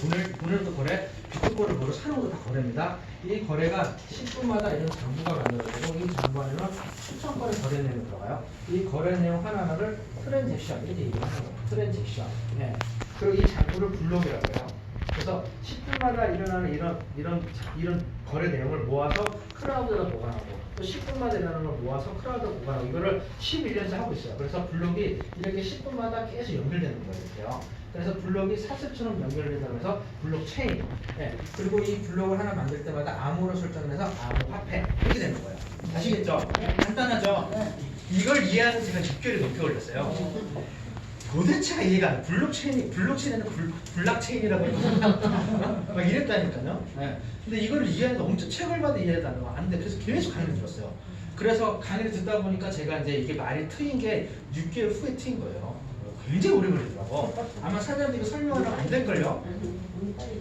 돈을 거래, 비트코인을 거래, 사는 것도 다 거래입니다. 이 거래가 10분마다 이런 장부가 만들어지고 이 장부 안에는 수천 건의 거래 내용이 들어가요. 이 거래 내용 하나하나를 트랜잭션 이렇게 얘기하는 거예요. 트랜잭션. 네. 그리고 이 장부를 블록이라고 해요. 그래서 10분마다 일어나는 이런 거래 내용을 모아서 클라우드에다 보관하고 또 10분마다 일어나는 걸 모아서 클라우드에 보관하고 이거를 11년째 하고 있어요. 그래서 블록이 이렇게 10분마다 계속 연결되는 거예요. 이렇게요. 그래서 블록이 사슬처럼 연결된다고 해서 블록체인. 네. 그리고 이 블록을 하나 만들 때마다 암호로 설정을 해서 암호화폐 이렇게 되는 거예요. 아시겠죠? 간단하죠? 이걸 이해하는 제가 6개월이 넘게 걸렸어요. 도대체가 이해가 안 돼. 블록체인에는 블락체인이라고 막 이랬다니까요. 네. 근데 이걸 이해하는데 엄청 책을 봐도 이해가 안 돼. 그래서 계속 강의를 들었어요. 그래서 강의를 듣다 보니까 제가 이제 이게 말이 트인 게 6개월 후에 트인 거예요. 굉장히 오래 걸리더라고. 아마 사장님이 이거 설명하면 안 될걸요?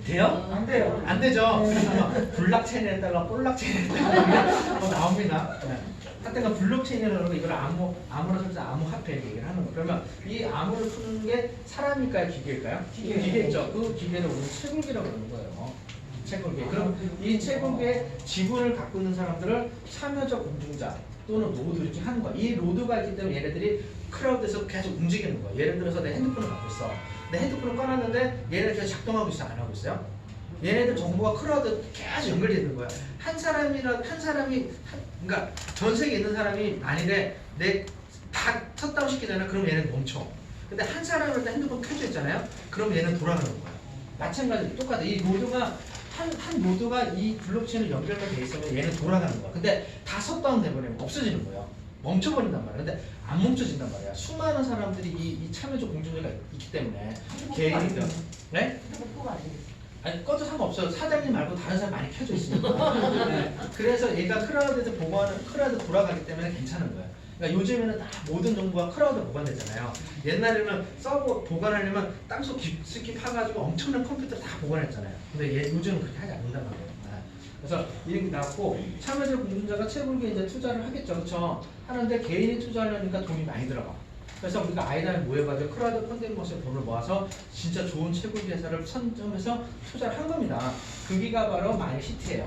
돼요? 안 돼요. 안 되죠? 그래서 아마 블락체인에다가 볼락체인에다가 나옵니다. 네. 하여튼간 블록체인이라는 거 이걸 암호로 설정 암호화폐 얘기를 하는 거. 그러면 이 암호를 푸는 게 사람일까요? 기계일까요? 기계죠. 그 기계를 우리는 채굴기라고 그러는 거예요. 채굴기. 그럼 이 채굴기의 지분을 갖고 있는 사람들을 참여적 공중자 또는 노드 이렇게 하는 거야. 이 노드가 있기 때문에 얘네들이 클라우드에서 계속 움직이는 거야. 예를 들어서 내 핸드폰을 갖고 있어. 내 핸드폰을 꺼놨는데 얘네들 계속 작동하고 있어? 안 하고 있어요? 얘네들 정보가 클라우드에 계속 연결이 되는 거야. 한 사람이 그러니까 전 세계에 있는 사람이 만일에 내 다 셧다운 시키잖아요. 그럼 얘는 멈춰. 근데 한 사람이 일단 핸드폰 켜져 있잖아요. 그럼 얘는 돌아가는 거야. 마찬가지로 똑같아. 이 노드가 한 노드가 이 블록체인을 연결만 돼 있으면 얘는 돌아가는 거야. 근데 다 셧다운 돼버리면 없어지는 거예요. 멈춰버린단 말이야. 근데 안 멈춰진단 말이야. 수많은 사람들이 이 참여적 공존자가 있기 때문에 개인들, 네? 아니 꺼도 상관없어요. 사장님 말고 다른 사람 많이 켜져 있으니까. 네. 그래서 얘가 클라우드에서 보관하는 클라우드 돌아가기 때문에 괜찮은 거예요. 그러니까 요즘에는 다 모든 정보가 클라우드에 보관되잖아요. 옛날에는 서버 보관하려면 땅속 깊숙이 파가지고 엄청난 컴퓨터 다 보관했잖아요. 근데 요즘은 그렇게 하지 않는단 말이에요. 네. 그래서 이렇게 나왔고 참여적 공존자가 채굴기에 이제 투자를 하겠죠, 그렇죠? 하는데 개인이 투자하려니까 돈이 많이 들어가. 그래서 우리가 아이단을 모여가지고 클라우드 펀딩버스에 돈을 모아서 진짜 좋은 채굴기 회사를 선점해서 투자를 한 겁니다. 그기가 바로 마인시티예요.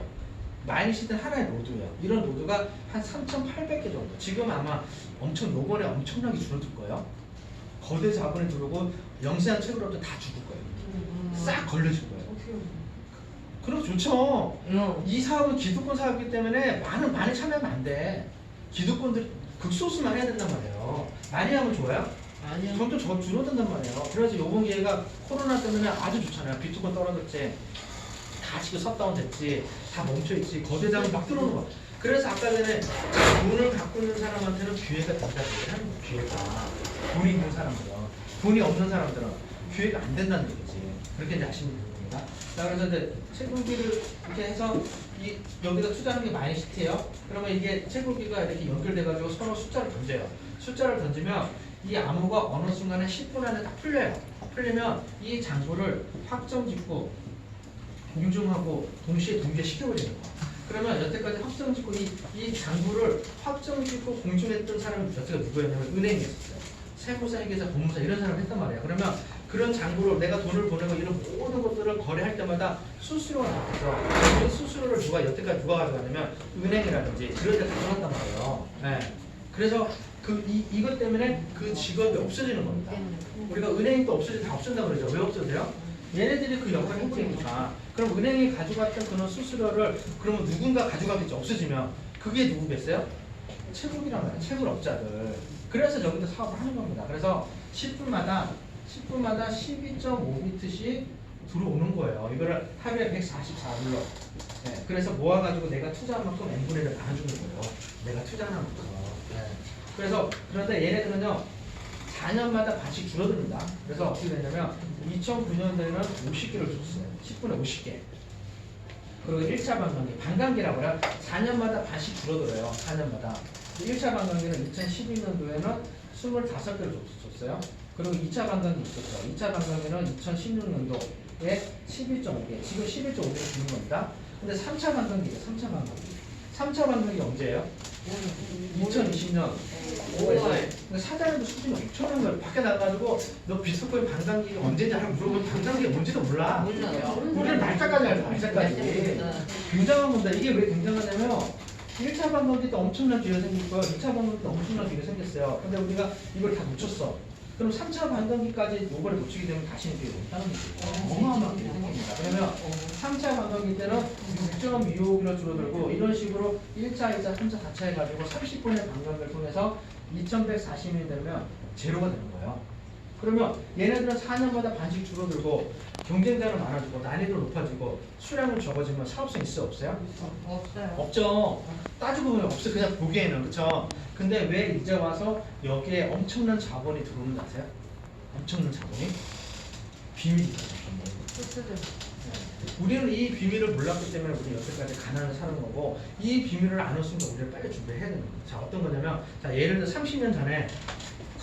마인시티는 하나의 노드예요. 이런 노드가 한 3,800개 정도. 지금 아마 요번에 엄청나게 줄어들 거예요. 거대 자본이 들어오고 영세한 채굴업도 다 죽을 거예요. 싹 걸려질 거예요. 그럼 좋죠. 이 사업은 기득권 사업이기 때문에 많이 참여하면 안 돼. 기득권들 극소수만 해야 된단 말이에요. 많이 하면 좋아요? 아니요. 점점 줄어든단 말이에요. 그래서 이번 기회가 코로나 때문에 아주 좋잖아요. 비트코인 떨어졌지, 다 지금 셧다운 됐지, 다 멈춰있지, 거대 자본 막 들어오는 거야. 그래서 아까 전에 돈을 갖고 있는 사람한테는 기회가 된다고 얘기하는 거야. 기회가. 돈이 있는 사람들은. 돈이 없는 사람들은 기회가 안 된다는 얘기지. 그렇게 이제 아시면 되는 겁니다. 자, 그래서 이제 채굴기를 이렇게 해서 여기다 투자하는 게 마인시티예요. 그러면 이게 채굴기가 이렇게 연결돼가지고 서로 숫자를 던져요. 숫자를 던지면 이 암호가 어느 순간에 10분 안에 딱 풀려요. 풀리면 이 장부를 확정짓고 공중하고 동시에 동기시켜버리는 거야. 그러면 여태까지 확정짓고 이 장부를 확정짓고 공중했던 사람이 여태가 누구였냐면 은행이었어요. 세무사, 회계사, 법무사 이런 사람을 했단 말이야. 그러면 그런 장부로 내가 돈을 보내고 이런 모든 것들을 거래할 때마다 수수료가 나왔죠. 그 수수료를 여태까지 누가 가져가냐면 은행이라든지 그런 데 가져갔단 말이에요. 네. 그래서 이것 때문에 그 직업이 없어지는 겁니다. 우리가 은행이 또 다 없어진다고 그러죠. 왜 없어져요? 얘네들이 그 역할을 하고 있으니까. 그럼 은행이 가져갔던 그런 수수료를 그러면 누군가 가져가겠죠. 없어지면. 그게 누구겠어요? 채굴이란 말이에요. 채굴업자들. 그래서 여기서 사업을 하는 겁니다. 그래서 10분마다 12.5비트씩 들어오는 거예요. 이거를 하루에 144불로. 네. 그래서 모아가지고 내가 투자한 만큼 n분의 1을 나눠주는 거예요. 내가 투자한 만큼. 네. 그래서 그런데 얘네들은요 4년마다 반씩 줄어듭니다. 그래서 어떻게 되냐면 2009년도에는 50개를 줬어요. 10분에 50개. 그리고 1차 반감기라고 해요. 4년마다 반씩 줄어들어요. 4년마다. 1차 반감기는 2012년도에는 25개를 줬어요. 그리고 2차 반감기 있었죠. 2차 반감기는 2016년도에 11.5개. 지금 11.5개를 주는 겁니다. 근데 3차 반감기예요. 3차 반감기. 3차 반감기 언제예요? 2020년 5월에 사장님도 수준이 엄청난 거예요. 밖에 나가가지고 너 비트코인 반감기가 언제인지 알고 물어보면 반감기가 뭔지도 몰라. 우리는 날짜까지 알죠. 날짜까지. 굉장한 겁니다. 이게 왜 굉장하냐면 1차 반감기 때 엄청난 기회가 생길 거예요. 2차 반감기 때 엄청난 기회가 생겼어요. 근데 우리가 이걸 다 놓쳤어. 그럼 3차 반감기까지 요거를 놓치게 되면 다시 이게 못하는 거죠. 어마어마하게 생깁니다. 그러면 3차 반감기 때는 6.25km 줄어들고 이런 식으로 1차, 2차, 3차, 4차 해가지고 30분의 반감기를 통해서 2140일이 되면 제로가 되는 거예요. 그러면 얘네들은 4년마다 반씩 줄어들고 경쟁자는 많아지고 난이도 높아지고 수량은 적어지면 사업성 있어요? 없어요? 없어요. 없죠. 따지고 보면 없어요. 그냥 보기에는. 그쵸? 근데 왜 이제 와서 여기에 엄청난 자본이 들어오는지 아세요? 엄청난 자본이? 비밀이죠. 우리는 이 비밀을 몰랐기 때문에 우리 여태까지 가난을 사는 거고 이 비밀을 아는 순간 우리를 빨리 준비해야 되는 거예요. 자, 어떤 거냐면 자, 예를 들어 30년 전에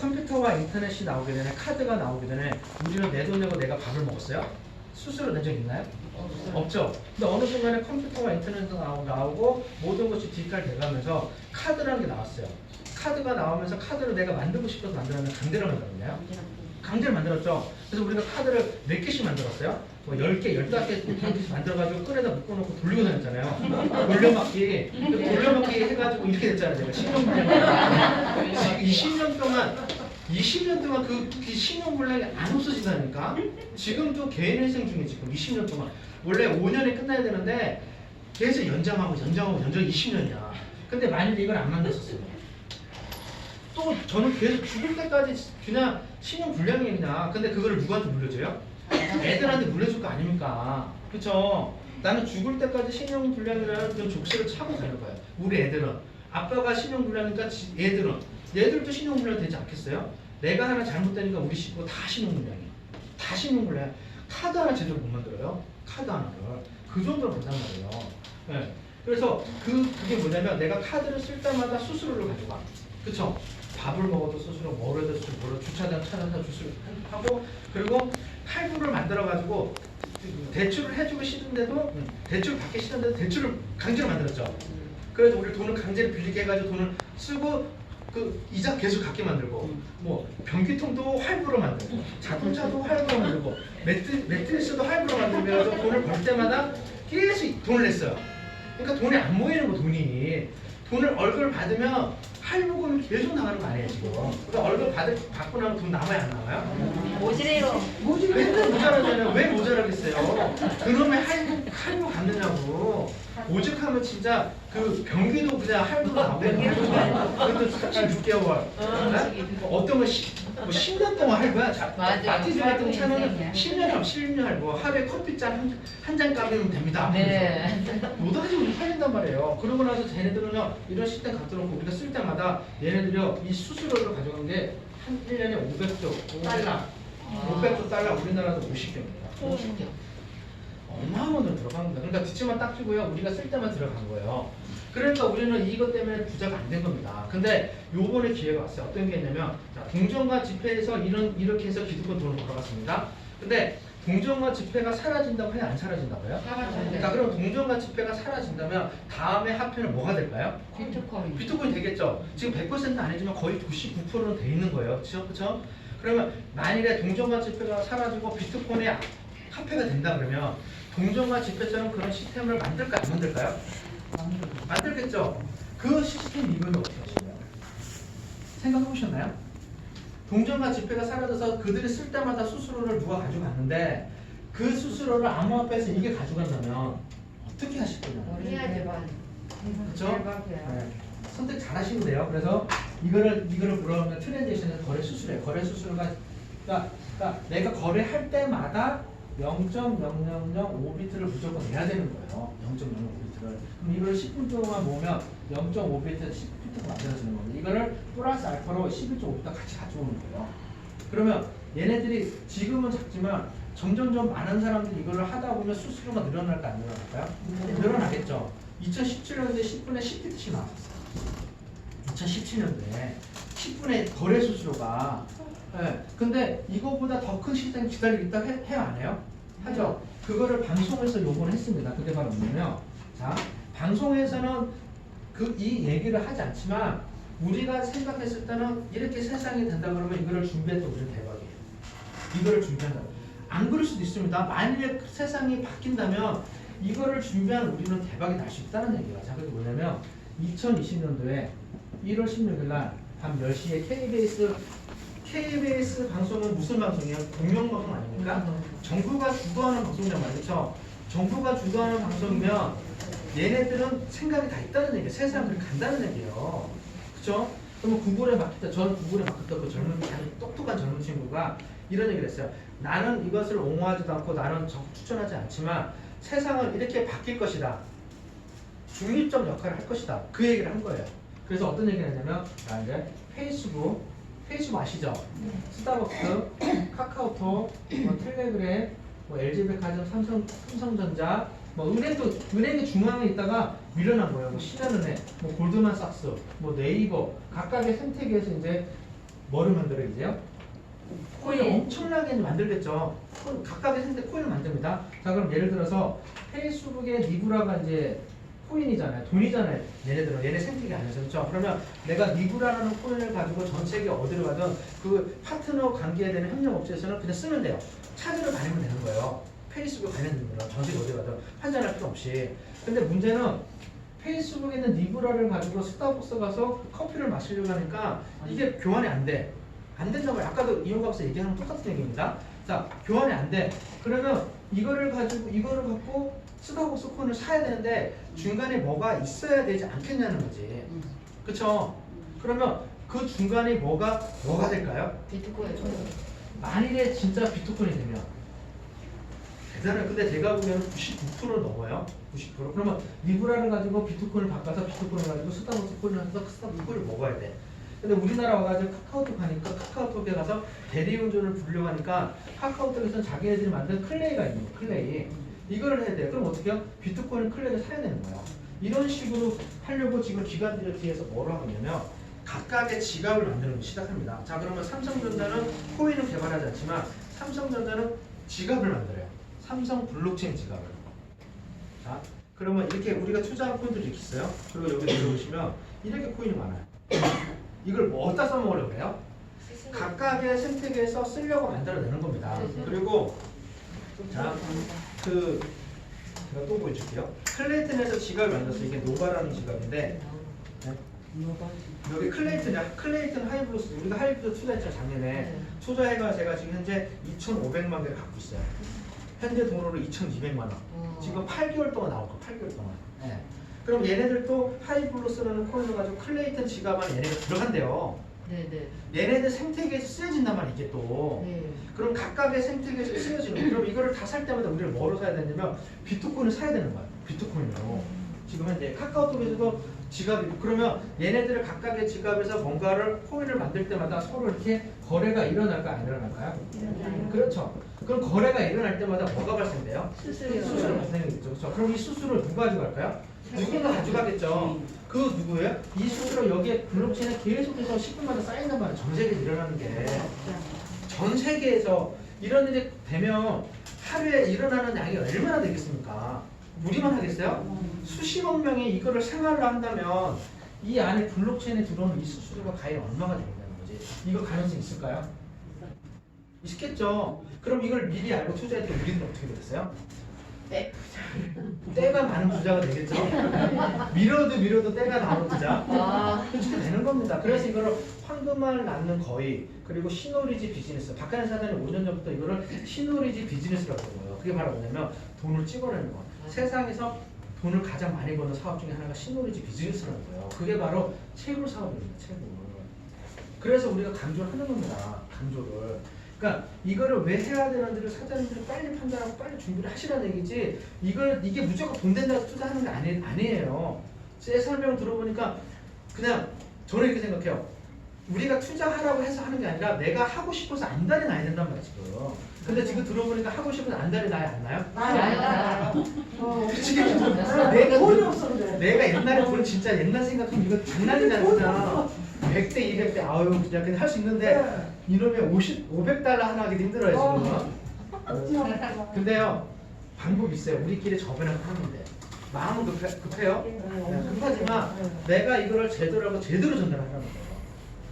컴퓨터와 인터넷이 나오기 전에 카드가 나오기 전에 우리는 내 돈 내고 내가 밥을 먹었어요? 수수료 낸 적 있나요? 없죠. 근데 어느 순간에 컴퓨터와 인터넷도 나오고 모든 것이 디지털 돼가면서 카드라는 게 나왔어요. 카드가 나오면서 카드를 내가 만들고 싶어서 만들었는데 강제로 만들었나요? 강제로 만들었죠. 그래서 우리가 카드를 몇 개씩 만들었어요? 뭐 10개, 15개씩 만들어가지고 끈에다 묶어놓고 돌리고 다녔잖아요. 돌려막기. 돌려막기 해가지고 이렇게 됐잖아요. 제가 10년 분량. 20년 동안 그 신용 분량이 안 없어진다니까? 지금도 개인회생 중에 지금 20년 동안. 원래 5년에 끝나야 되는데 계속 연장하고 20년이야. 근데 만약에 이걸 안 만들었어요. 또 저는 계속 죽을 때까지 그냥 신용 불량이 그냥. 근데 그거를 누구한테 물려줘요? 애들한테 물려줄 거 아닙니까? 그쵸? 나는 죽을 때까지 신용 불량이라는 그런 족쇄를 차고 가는 거예요. 우리 애들은. 아빠가 신용 불량이니까 얘들도 신용 불량 되지 않겠어요? 내가 하나 잘못되니까 우리 식구 다 신용 불량이에요. 다 신용 불량. 카드 하나 제대로 못 만들어요. 카드 하나를. 그 정도로 된단 말이에요. 네. 그래서 그게 뭐냐면 내가 카드를 쓸 때마다 수수료를 가져가. 그쵸? 밥을 먹어도 수수료, 뭐를 해도 수수료, 뭐를 주차장 찾아서 수수료 하고 그리고 할부를 만들어가지고 대출을 해주고 싶은데도 대출 받기 싫은데도 대출을 강제로 만들었죠. 그래서 우리 돈을 강제로 빌리게 해가지고 돈을 쓰고 그 이자 계속 갚게 만들고 뭐 변기통도 할부로 만들고 자동차도 할부로 만들고 매트리스도 할부로 만들면서 돈을 벌 때마다 계속 돈을 냈어요. 그러니까 돈이 안 모이는 거 돈이. 돈을 월급을 받으면 할부금이 계속 나가는 거 아니에요 지금. 그러니까 월급 받고 나면 돈 남아요 안 남아요? 모지래요. 맨날 모자라잖아요. 왜 모자라겠어요? 그놈의 할부 갚느냐고. 오죽하면 진짜 그 병기도 그냥 할부가 나오겠네. 그것도 36개월. 어떤 건 10년 동안 할부야. 마티즈 같은 차는 10년 할부. 하루에 커피잔 한 잔 값이면 됩니다. 네. 못하지 우리 팔린단 말이에요. 그러고 나서 쟤네들은요 이런 시스템 갖다 놓고 우리가 쓸 때마다 얘네들이요 이 수수료를 가져간 게 한 1년에 500조 달러. 500조 달러 우리나라도 50개입니다. 50개. 어마어마한 돈 들어간 겁니다. 그러니까 뒷집만 딱 주고요. 우리가 쓸 때만 들어간 거예요. 그러니까 우리는 이것 때문에 부자가 안 된 겁니다. 근데 요번에 기회가 왔어요. 어떤 게 있냐면 자, 동전과 지폐에서 이렇게 해서 기득권 돈을 벌어갔습니다. 근데 동전과 지폐가 사라진다고 해야 안 사라진다고요? 자, 그럼 동전과 지폐가 사라진다면 다음에 화폐는 뭐가 될까요? 비트코인. 비트코인 되겠죠. 지금 100% 아니지만 거의 99%는 돼 있는 거예요. 그렇죠? 그러면 만일에 동전과 지폐가 사라지고 비트코인의 화폐가 된다 그러면 동전과 지폐처럼 그런 시스템을 만들까 안 만들까요? 만들겠죠. 그 시스템 이거는 어떻게 하시나요? 생각해 보셨나요? 동전과 지폐가 사라져서 그들이 쓸 때마다 수수료를 누가 가져갔는데 그 수수료를 암호화폐에서 이게 가져간다면 어떻게 하실 거냐요? 해야지만. 그렇죠? 네. 선택 잘 하시면 돼요. 그래서 이거를 뭐라고 트랜지션에서 거래 수수료예요. 거래 수수료가 그러니까 내가 거래할 때마다 0.0005비트를 무조건 내야 되는 거예요. 0.05비트를. 그럼 이걸 10분 동안 모으면 0.5비트 10비트가 만들어지는 건데 이거를 플러스 알파로 11.5비트 같이 가져오는 거예요. 그러면 얘네들이 지금은 작지만 점점점 많은 사람들이 이거를 하다 보면 수수료가 늘어날까 안 늘어날까요? 늘어나겠죠. 2017년도에 10분에 10비트씩 나왔었어요. 2017년도에 10분의 거래 수수료가 네. 근데 이거보다 더 큰 시스템 기다리고 있다 해요 안 해요? 하죠. 그거를 방송에서 요구를 했습니다. 그게 바로 뭐냐면 자 방송에서는 이 얘기를 하지 않지만 우리가 생각했을 때는 이렇게 세상이 된다 그러면 이거를 준비했던 우리는 대박이에요. 이거를 준비한다. 안 그럴 수도 있습니다. 만일에 세상이 바뀐다면 이거를 준비한 우리는 대박이 날 수 있다는 얘기예요. 자, 그게 뭐냐면 2020년도에 1월 16일 날 밤 10시에 KBS 방송은 무슨 방송이에요? 공영방송 아닙니까? 정부가 주도하는 방송이란 말이죠. 정부가 주도하는 방송이면 얘네들은 생각이 다 있다는 얘기예요. 세상을 간다는 얘기예요. 그쵸? 그러면 구글에 맡겼다. 저는 구글에 맡겼다. 그 젊은, 똑똑한 젊은 친구가 이런 얘기를 했어요. 나는 이것을 옹호하지도 않고 나는 추천하지 않지만 세상은 이렇게 바뀔 것이다. 중립적 역할을 할 것이다. 그 얘기를 한 거예요. 그래서 어떤 얘기를 했냐면 이제 페이스북 아시죠? 스타벅스, 카카오톡, 텔레그램, LG백화점, 삼성전자, 은행의 중앙에 있다가 밀려난 거예요. 신한은행, 골드만삭스, 네이버, 각각의 생태계에서 이제 뭐를 만들어요, 이제요? 코인을 엄청나게 만들겠죠. 각각의 생태계 코인을 만듭니다. 자, 그럼 예를 들어서 페이스북의 리브라가 이제 코인이잖아요. 돈이잖아요. 얘네 생태계 안에서. 그렇죠? 그러면 내가 리브라라는 코인을 가지고 전 세계 어디를 가든 그 파트너 관계에 되는 협력업체에서는 그냥 쓰면 돼요. 찾으러 다니면 되는 거예요. 페이스북 관련된 거는 전 세계 어디 가든 환전할 필요 없이. 근데 문제는 페이스북에 있는 리브라를 가지고 스타벅스 가서 커피를 마시려고 하니까 이게 교환이 안 돼. 안 된다고 아까도 이용가 박사 얘기하는 똑같은 얘기입니다. 자, 교환이 안 돼. 그러면 이거를 갖고 스타벅스 코인을 사야 되는데 중간에 뭐가 있어야 되지 않겠냐는 거지. 그쵸? 그러면 그 중간에 뭐가 될까요? 비트코인. 만일에 진짜 비트코인이 되면 대단해요. 근데 제가 보기에는 99% 넘어요. 90%. 그러면 리브라를 가지고 비트코인을 바꿔서 비트코인을 가지고 스타벅스 코인을 해서 스타벅스 코인을 먹어야 돼. 근데 우리나라 와가지고 카카오톡 하니까 카카오톡에 가서 대리운전을 부르려고 하니까 카카오톡에서 자기네들이 만든 클레이가 있는 거예요. 클레이. 이거를 해야 돼요. 그럼 어떻게 해요? 비트코인 클레이를 사야 되는 거예요. 이런 식으로 하려고 지금 기관들이 뒤에서 뭐로 하고 있냐면 각각의 지갑을 만드는 걸 시작합니다. 자, 그러면 삼성전자는 코인을 개발하지 않지만 삼성전자는 지갑을 만들어요. 삼성 블록체인 지갑을. 자, 그러면 이렇게 우리가 투자한 코인들이 이렇게 있어요. 그리고 여기 들어보시면 이렇게 코인이 많아요. 이걸 뭐 어디다 써먹으려고 해요? 각각의 생태계에서 쓰려고 만들어내는 겁니다. 그리고 자, 제가 또 보여줄게요. 클레이튼에서 지갑을 만들었어요. 이게 노바라는 지갑인데 여기 클레이튼 하이브로스 우리가 하이브로스 투자했잖아요. 작년에 투자해가 제가 지금 현재 2,500만 개를 갖고 있어요. 현재 돈으로 2,200만 원. 지금 8개월 동안 나올 거예요. 8개월 동안. 네. 그럼 얘네들도 하이블로스라는 코인을 가지고 클레이튼 지갑 안에 얘네가 들어간대요. 네네. 얘네들 생태계에서 쓰여진단 말이야 이게 또. 네. 그럼 각각의 생태계에서 쓰여지는 거예요. 그럼 이거를 다 살 때마다 우리는 뭐로 사야 되냐면 비트코인을 사야 되는 거야. 비트코인으로. 지금 현재 카카오톡에서도 지갑이 그러면 얘네들을 각각의 지갑에서 뭔가를 코인을 만들 때마다 서로 이렇게 거래가 일어날까요? 안 일어날까요? 일어나요. 그렇죠. 그럼 거래가 일어날 때마다 뭐가 발생돼요? 수수료. 수수료 발생이겠죠. 그렇죠. 그럼 이 수수료를 누가 가져갈까요? 누군가 가져가겠죠. 그 누구예요? 이 수수료 여기에 블록체인에 계속해서 10분마다 쌓인단 말이에요. 전 세계에서 일어나는 게. 전 세계에서 이런 일이 되면 하루에 일어나는 양이 얼마나 되겠습니까? 우리만 하겠어요? 수십억 명이 이거를 생활로 한다면 이 안에 블록체인에 들어오는 이 수수료가 과연 얼마가 되겠다는 거지. 이거 가능성 있을까요? 있겠죠. 그럼 이걸 미리 알고 투자했더니 우리는 어떻게 되겠어요? 때가 많은 부자가 되겠죠. 밀어도 때가 나오는 부자. 그렇게 되는 겁니다. 그래서 이거를 황금알 낳는 거의 그리고 시너리지 비즈니스. 박하는 사장이 5년 전부터 이거를 시너리지 비즈니스라고 해요. 그게 바로 뭐냐면 돈을 찍어내는 거. 세상에서 돈을 가장 많이 버는 사업 중에 하나가 시너리지 비즈니스라는 거예요. 그게 바로 채굴 사업입니다. 채굴. 그래서 우리가 강조를 하는 겁니다. 강조를. 그러니까 이거를 왜 해야 되는지를 사장님들이 빨리 판단하고 빨리 준비를 하시라는 얘기지 이게 무조건 돈 된다고 투자하는 게 아니에요. 제 설명을 들어보니까 그냥 저는 이렇게 생각해요. 우리가 투자하라고 해서 하는 게 아니라 내가 하고 싶어서 안달이 나야 된단 말이야 지금. 근데 지금 들어보니까 하고 싶어서 안달이 나야 안 나요? 나요. 그치? 내가 돈이 없어 그래. 내가 옛날에 돈 진짜 옛날 생각하면 이거 장난이잖아 그냥 100대 200대 아유 그냥 할 수 있는데 이놈의 500달러 하나 하기도 힘들어요 지금. 근데요 방법이 있어요. 우리끼리 저변을 하면 돼. 마음은 급해요. 네, 급하지만 내가 이거를 제대로 하고 제대로 전달하라는 거예요.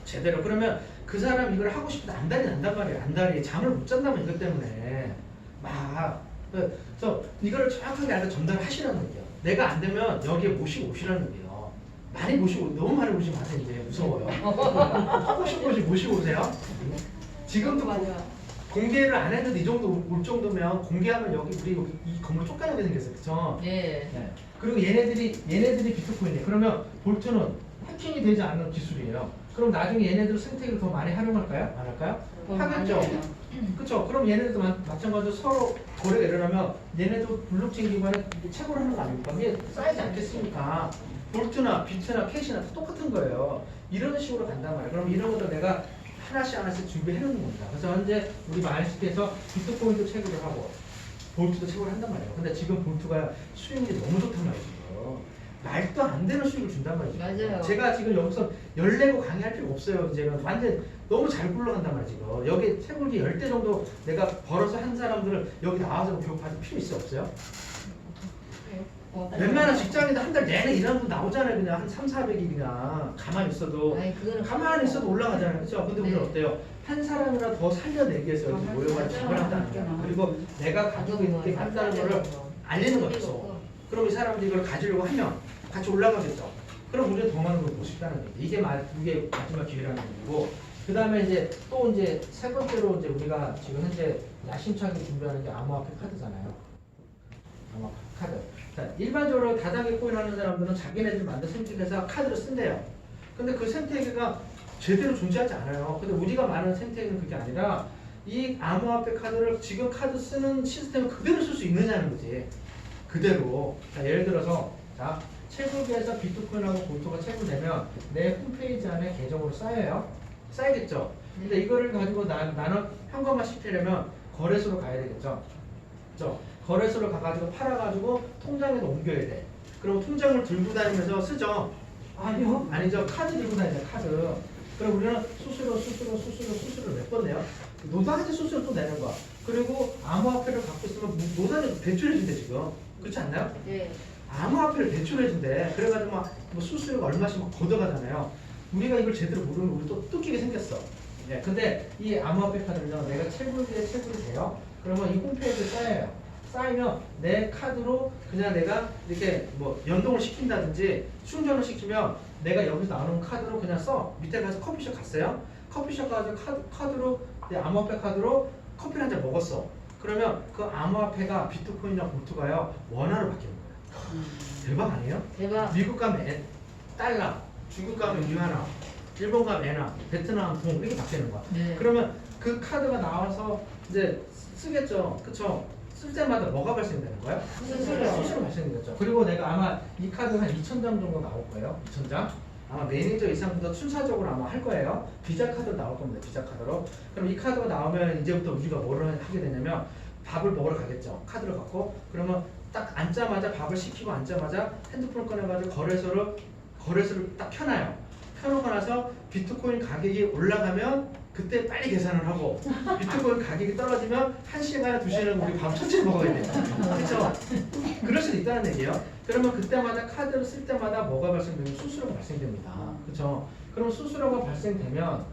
제대로. 그러면 그 사람 이걸 하고 싶은데 안달이 난단 말이에요. 안달이. 잠을 못 잔다면 이것 때문에 막. 그래서 이거를 정확하게 알고 전달하시라는 거예요. 내가 안 되면 여기에 모시고 오시라는 거예요. 많이 모시고, 너무 많이 오시지 마세요. 이제 무서워요. 하고 싶은 곳이 모시고 오세요. 지금도 공개를 안 했는데 이 정도 올 정도면 공개하면 여기 우리 이 건물 쫓겨나게 생겼어요. 그쵸? 네. 네. 그리고 얘네들이 비트코인이에요. 그러면 볼트는 해킹이 되지 않는 기술이에요. 그럼 나중에 얘네들 생태계를 더 많이 활용할까요? 안 할까요? 하겠죠. 그렇죠. 그럼 얘네들도 마찬가지로 서로 거래가 일어나면 얘네도 블록체인 기반에 채굴 하는 거 아닙니까? 이게 쌓이지 않겠습니까? 볼트나 비트나 캐시나 똑같은 거예요. 이런 식으로 간단 말이에요. 그럼 이런 것도 내가 하나씩 준비해 놓는 겁니다. 그래서 현재 우리 마인시티에서 비트코인도 채굴을 하고 볼트도 채굴을 한단 말이에요. 근데 지금 볼트가 수익률이 너무 좋단 말이죠. 말도 안 되는 수익을 준단 말이죠. 맞아요. 제가 지금 여기서 14고 강의할 필요 없어요. 이제는 완전 너무 잘 굴러간단 말이죠. 여기 채굴기 10대 정도 내가 벌어서 한 사람들을 여기 나와서 교육받을 필요 있어요? 없어요? 웬만한 직장인들 한 달 내내 일하는 분 나오잖아요. 그냥 한 3, 400이 그냥 가만히 있어도 아니, 그거는 가만히 있어도 올라가잖아요. 그렇죠? 근데 우리는 네. 어때요? 한 사람이라 더 살려내기 위해서 여기 모여가지고 집을 한다는 거야. 그리고 내가 가지고 있는 게 한다는 거를 알리는 거였어. 그럼 이 사람들이 이걸 가지려고 하면 같이 올라가겠죠. 그럼 우리는 더 많은 걸 볼 수 있다는 거죠. 이게 마지막 기회라는 거고. 그 다음에 이제 또 이제 세 번째로 이제 우리가 지금 현재 야심차게 준비하는 게 암호화폐 카드잖아요. 암호화폐 카드. 자, 일반적으로 다단계 코인 하는 사람들은 자기네들 만든 생태계에서 카드를 쓴대요. 근데 그 생태계가 제대로 존재하지 않아요. 근데 우리가 말하는 생태계는 그게 아니라 이 암호화폐 카드를 지금 카드 쓰는 시스템을 그대로 쓸 수 있느냐는 거지. 그대로. 자, 예를 들어서 자, 채굴기에서 비트코인하고 볼트가 채굴되면 내 홈페이지 안에 계정으로 쌓여요. 쌓이겠죠. 근데 이거를 가지고 나는 현금화 시키려면 거래소로 가야 되겠죠. 그렇죠? 거래소로 가가지고 팔아가지고 통장에도 옮겨야 돼. 그럼 통장을 들고 다니면서 쓰죠. 아니요. 아니죠. 카드 들고 다니죠. 카드. 그럼 우리는 수수료 몇 번 내요? 노단지 수수료 또 내는 거야. 그리고 암호화폐를 갖고 있으면 노단지 대출해준대 지금. 그렇지 않나요? 네. 암호화폐를 대출해준대. 그래가지고 뭐 수수료가 얼마씩 막 걷어가잖아요. 우리가 이걸 제대로 모르면 우리 또 뜯기게 생겼어. 네. 근데 이 암호화폐 카드는요, 내가 채굴기에 채굴이 돼요. 그러면 이 홈페이지에 쌓여요. 쌓이면 내 카드로 그냥 내가 이렇게 뭐 연동을 시킨다든지 충전을 시키면 내가 여기서 나오는 카드로 그냥 써. 밑에 가서 커피숍 갔어요. 커피숍 가서 카드로 내 암호화폐 카드로 커피를 한 잔 먹었어. 그러면 그 암호화폐가 비트코인이나 볼트가요 원화로 바뀌는 거예요. 대박 아니에요? 대박. 미국 가면 달러, 중국 가면 위안화, 일본 가면 엔화, 베트남 동 이렇게 바뀌는 거야. 네. 그러면 그 카드가 나와서 이제 쓰겠죠. 그쵸? 쓸 때마다 뭐가 발생되는 거예요? 수수료 발생되겠죠. 그리고 내가 아마 이 카드 한 2,000장 정도 나올 거예요. 2,000장. 아마 매니저 이상부터 순차적으로 아마 할 거예요. 비자 카드로 나올 겁니다. 비자 카드로. 그럼 이 카드가 나오면 이제부터 우리가 뭐를 하게 되냐면 밥을 먹으러 가겠죠. 카드를 갖고. 그러면 딱 앉자마자 밥을 시키고 앉자마자 핸드폰을 꺼내가지고 거래소를 딱 켜놔요. 켜놓고 나서 비트코인 가격이 올라가면 그때 빨리 계산을 하고 비트코인 가격이 떨어지면 1시간, 2시간 우리 밥 천천히 먹어야 돼요. 그렇죠? 그럴 수도 있다는 얘기예요. 그러면 그때마다 카드를 쓸 때마다 뭐가 발생되면 수수료가 발생됩니다. 그렇죠? 그럼 수수료가 발생되면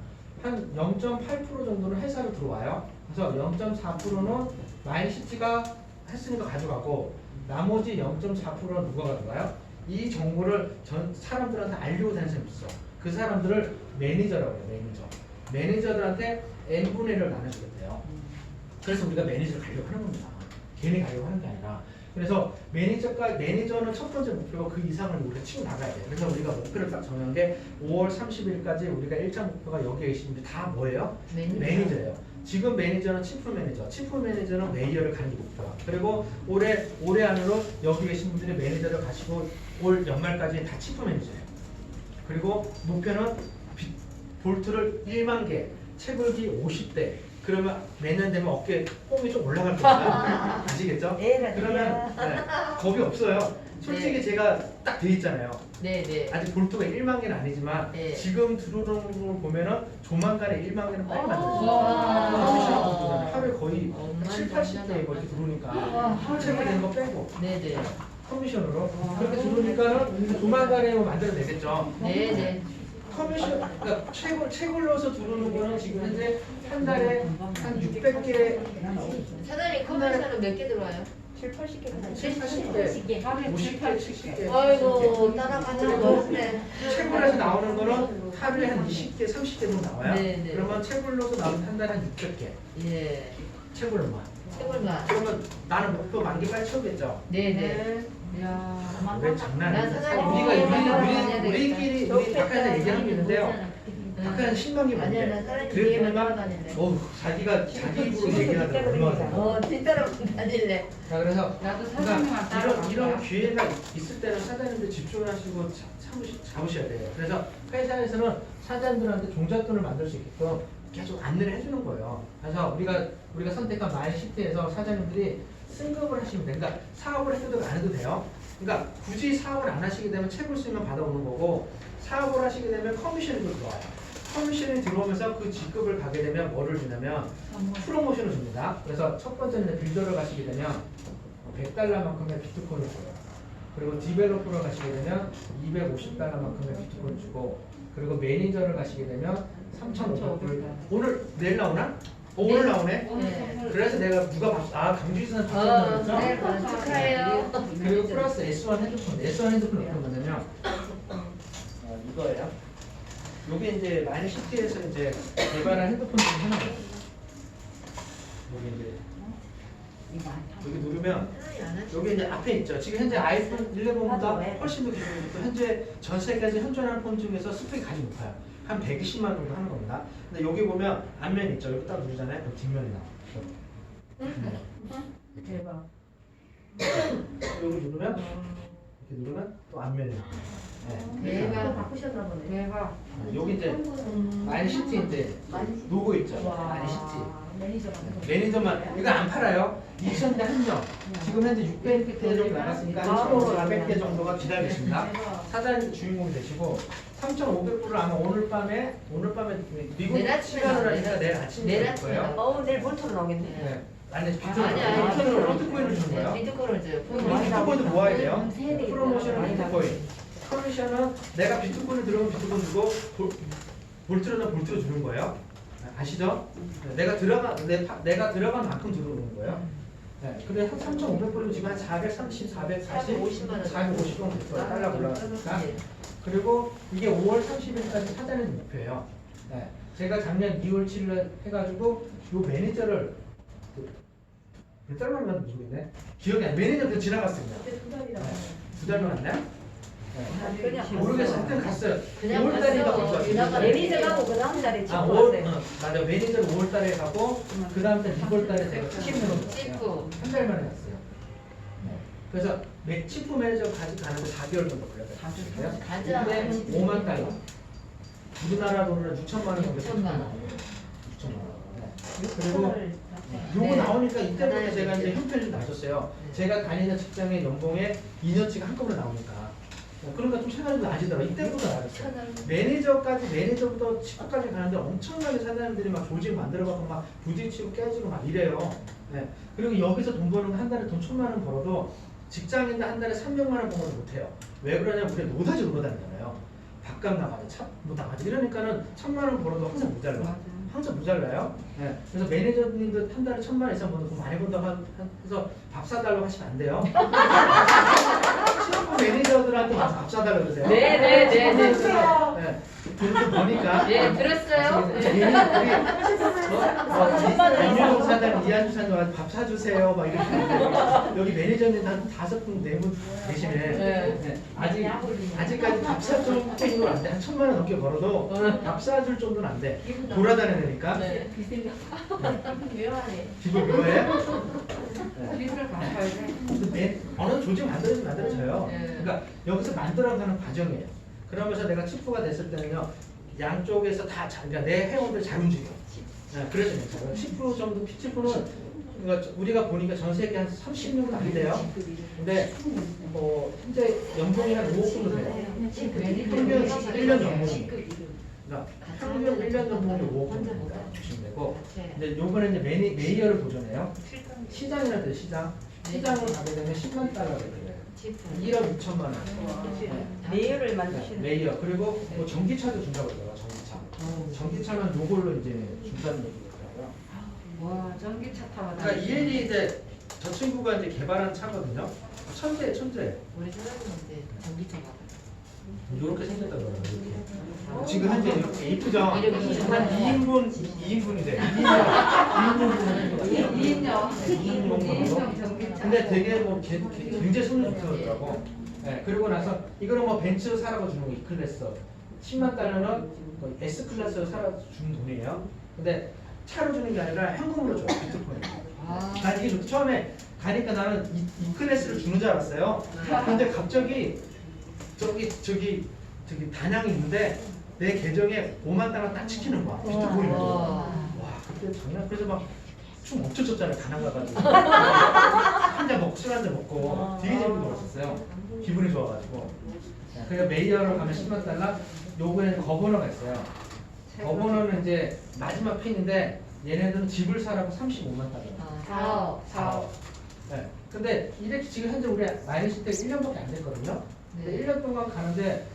한 0.8% 정도는 회사로 들어와요. 그래서 0.4%는 마인시티가 했으니까 가져가고 나머지 0.4%는 누가 가져가요? 이 정보를 전 사람들한테 알리고 다니는 사람이 있어. 그 사람들을 매니저라고 해요. 매니저들한테 n분의 1을 나눠주겠대요. 그래서 우리가 매니저를 가려고 하는 겁니다. 괜히 가려고 하는 게 아니라. 그래서 매니저는 첫 번째 목표가 그 이상을 우리가 치고 나가야 돼요. 그래서 우리가 목표를 딱 정한 게 5월 30일까지 우리가 1차 목표가 여기에 계신 분들 다 뭐예요? 매니저예요. 지금 매니저는 치프 매니저는 메이어를 가는 게 목표야. 그리고 올해 안으로 여기 계신 분들이 매니저를 가시고 올 연말까지 다 치프 매니저예요. 그리고 목표는 볼트를 1만 개, 채굴기 50대. 그러면 내년 되면 어깨 뽕이 좀 올라갈 거예요. 아시겠죠? 그러면 겁이 없어요. 솔직히 제가 딱 돼 있잖아요. 네. 아직 볼트가 1만 개는 아니지만 네. 지금 들어오는 걸 보면은 조만간에 1만 개는 빨리 만들어요. 와. 하루에 거의 7, 80개 이렇게 들어오니까 채굴되는 거 빼고. 네네. 커미션으로. 그렇게 들어오니까는 조만간에 뭐 만들어내겠죠. 네네. 커미션, 그러니까 책을 넣어서 들어오는 거는 지금 현재 한 달에 한 600개, 사장님 커미션은 몇 개 들어와요? 7, 80개. 70개, 50개, 70개. 아이고 따라가는 거 없네. 채굴에서 나오는 거는 하루에 한 20개, 30개 정도 나와요. 네. 그러면 채굴로서 나오는 한 달에 한 600개. 예. 채굴로만. 채굴만. 그러면 나는 목표 만기 빨리 채우겠죠. 네네. 이야. 왜 장난 난 아니야? 사장님 우리끼리 우리 바깥에서 얘기하는 게 있는데요. 바깥에 10만 개 아니야, 나 뭔데? 사장님 그랬더니 얘기만 막 따라다닐래. 자기가 자기 입으로 얘기하더라고 얼마나. 뒤따라 다닐래. 자 그래서 나도 사장님한테 그러니까 이런 기회가 있을 때는 사장님들 집중하시고 잡으셔야 돼요. 그래서 회사에서는 사장님들한테 종잣돈을 만들 수 있게끔 계속 안내를 해주는 거예요. 그래서 우리가 선택한 마이시트에서 사장님들이 승급을 하시면 돼요. 그러니까 사업을 해도 안 해도 돼요. 그러니까 굳이 사업을 안 하시게 되면 채굴 수익만 받아오는 거고 사업을 하시게 되면 커미션이 들어와요. 커미션이 들어오면서 그 직급을 가게 되면 뭐를 주냐면 프로모션을 줍니다. 그래서 첫 번째는 빌더를 가시게 되면 $100만큼의 비트코인을 줘요. 그리고 디벨로퍼를 가시게 되면 $250만큼의 비트코인을 주고 그리고 매니저를 가시게 되면 3,500불. 오늘 내일 나오나? 오늘 나오네. 네. 그래서 내가 강주지산 추천을 네, 했죠. 축하해요. 그리고 플러스 S1 핸드폰. S1 핸드폰 어떤 거냐면 이거예요. 요게 이제 마이너시티에서 이제 개발한 핸드폰 중에 하나예요. 요게 이제 여기 누르면 여기 이제 앞에 있죠. 지금 현재 아이폰 11보다 훨씬 더 기술이 좋고 현재 전 세계에서 현존하는 폰 중에서 스펙이 가장 높아요. 한 120만 정도 하는 겁니다. 근데 여기 보면 앞면 있죠. 여기 딱 누르잖아요. 그럼 뒷면이 나와요. 대박. 여기 누르면 이렇게 누르면 또 앞면이 나와요. 네. 대박. 바꾸셨나 보네. 대박. 여기 이제 마이너시티인데 로고 있죠. 마이너시티. 매니저만 이거 안 팔아요. 2,000대 한정. 지금 현재 600대 정도 나갔으니까 한 1,400대 정도가 기다리고 있습니다. 사장님 주인공이 되시고 3,500불을 아마 오늘 밤에 미국 내일 아침에 시간으로 하니까 내일 아침에 내일 될 아침에 거예요. 내일 본토로 나오겠네. 네. 아니 아니야. 비트코인을 주는 거예요. 비트코인을 줘요. 비트코인도 모아야 돼요. 세네. 프로모션은 비트코인. 커미션은 내가 비트코인을 들어오면 비트코인 주고 볼트로는 볼트로 주는 거예요. 아시죠? 내가 들어간 만큼 들어오는 거예요. 네, 근데 한 3,500불이면 지금 한 430, 440, 450만 원. 450 정도 됐어요. 달러 올라가니까. 그리고 이게 5월 30일까지 사자는 목표예요. 네, 제가 작년 2월 7일 해가지고 요 매니저를 몇 달만 모르겠네. 기억이 안 나. 매니저도 지나갔습니다. 두 달만 갔나요? 모르겠어. 하여튼 갔어요. 그냥 5월달인가 갔어. 갔어요. 지나가. 매니저하고 그 다음 달에 아, 친구 5월, 왔어요. 맞아. 매니저는 5월달에 가고 그 다음 달 6월달에 제가 치프로 치프. 한 달 만에 갔어요. 그래서 치프 매니저까지 가는데 4개월 정도 걸렸어요. 가자. 근데 5만 달러. 우리나라 돈으로 6천만 원 정도 6천만 원. 6천만 원. 그리고 요거 네. 나오니까 이때부터 받아야 제가 이제 되지. 형편이 좀 나셨어요. 네. 제가 다니는 직장의 연봉에 2년치가 한꺼번에 나오니까. 그러니까 좀 생각이 좀 나아지더라고요. 이때부터 나았어요. 매니저부터 치프까지 가는데 엄청나게 사장님들이 막 조직 만들어갖고 막 부딪히고 깨지고 막 이래요. 네. 그리고 여기서 돈 버는 거 한 달에 돈 1,000만 원 벌어도 직장인들 한 달에 300만 원 버는 못해요. 왜 그러냐면 우리 노다지 놀아다니잖아요. 밥값 나가지, 뭐 나가지. 이러니까는 1,000만 원 벌어도 항상 모자라. 항상 모자라요. 네. 그래서 매니저님도 한 달에 1,000만 원 이상 버는 돈 많이 번다고 해서 밥 사달라고 하시면 안 돼요. 친구 매니저들한테 와서 밥 사달라고 그러세요. 네네네네. 네. 돈좀 버니까. 네, 들었어요? 안유동 사장, 이한주 사장 와서 밥 사주세요. 막 이렇게 하는데 여기 매니저님 한 5분, 4분 계시네. 네. 아직까지 밥 사줄 정도는 안 돼. 한 1,000만 원 넘게 벌어도 밥 사줄 정도는 안 돼. 돌아다니니까. 네. 묘하네. 기분 묘해? 빚을 갚아야 돼. 근데 어느 조직 만들어져요. 네. 그러니까 여기서 만들어가는 과정이에요. 그러면서 내가 치프가 됐을 때는요, 양쪽에서 다 그러니까 내 회원들 잘 움직여. 네, 그래서 괜찮아요. 치프 정도, 치프는 그러니까 우리가 보니까 전 세계 한 30명은 안 돼요. 근데 현재 연봉이 한 5억 정도 돼요. 평균 1년 연봉이. 그러니까 평균 1년 연봉이 5억 정도 됩니다. 보시면 되고. 근데 요번에 이제 메이어를 도전해요. 시장이라도 시장. 시장을 가게 되면 10만 달러가 돼요. 지품. 1억 2천만 원. 메이어를 네, 만드시는. 레이어. 그리고 뭐 전기차도 준다고 그러더라고요. 전기차는 요걸로 이제 준다는 얘기더라고요. 와 전기차 타고 그러니까 이엔이 이제 저 친구가 이제 개발한 차거든요. 천재. 우리 사장님 이제 전기차 가. 이렇게 생겼다고 그러더라고요. 이렇게. 지금 현재 이렇게 이쁘죠? 이렇게 한 2인분이 돼. 2인분 전기차. 근데 되게 뭐 굉장히 손이 좋더라고. 네, 그리고 나서 이거는 뭐 벤츠 사라고 주는 거 E클래스. 10만 달러는 뭐 S클래스로 사라 주는 돈이에요. 근데 차로 주는 게 아니라 현금으로 줘요. 비트코인. 난 이게 좋다. 처음에 가니까 나는 E클래스를 주는 줄 알았어요. 근데 갑자기 저기 단양이 있는데 내 계정에 5만 달러 딱 찍히는 거야. 비트코인으로. 와 그때 장난. 그래서 막 춤 엄청 췄잖아요. 단양 가가지고 한 잔 먹고 술 한 잔 먹고 되게 재밌게 놀았었어요. 기분이 좋아가지고. 그래서 메이저로 가면 10만 달러. 요거에는 거버너가 있어요. 거버너는 이제 마지막 핀인데 얘네들은 집을 사라고 35만 달러. 4억. 네. 근데 이렇게 지금 현재 우리 마이너스 때 1년밖에 안 됐거든요. 근데 1년 동안 가는데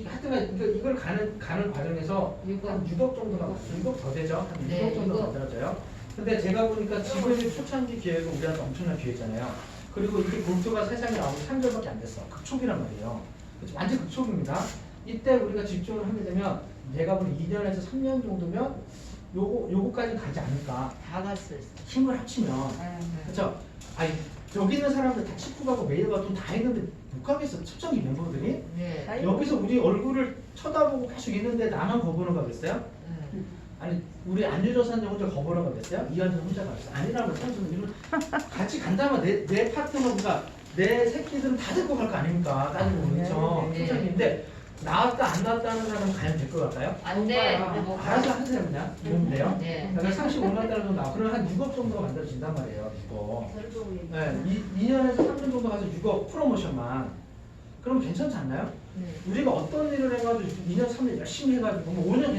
하여튼 이걸 가는 과정에서 한 6억 정도가 6억 더 되죠. 한 6억 네, 정도 6억. 만들어져요. 근데 제가 보니까 지금의 초창기 기회가 우리한테 엄청난 기회잖아요. 그리고 이게 볼트가 세상에 나온 지 3개월밖에 안 됐어. 극초기란 말이에요. 그렇죠? 완전 극초기입니다. 이때 우리가 집중을 하게 되면 제가 보니 2년에서 3년 정도면 요거까지 가지 않을까. 다 갈 수 있어. 힘을 합치면. 그렇죠? 아니 여기 있는 사람들 다 치고 가고 메일 가고 다 했는데 못 가겠어. 초창기 멤버들이. 네. 여기서 우리 얼굴을 쳐다보고 계속 있는데 나만 거부로 가겠어요? 아니 우리 안유저사님 혼자 거부로 가겠어요? 이한선 혼자 가겠어요? 아니라고 선수는 이런 같이 간다면 내 파트너가 내 새끼들은 다 데리고 갈 거 아닙니까? 따지고 보면 그렇죠? 네. 초창기인데 나왔다 안 나왔다 하는 사람은 가면 될 것 같아요? 안 돼. 알아서 하세요 그냥. 이러면 돼요? 네. 그러니까 35만 달러 정도 나와. 그러면 한 6억 정도가 만들어진단 말이에요. 6억. 네, 2년에서 3년 정도 가서 6억 프로모션만. 그럼 괜찮지 않나요? 네. 우리가 어떤 일을 해가지고 2년, 3년 열심히 해가지고 뭐 5년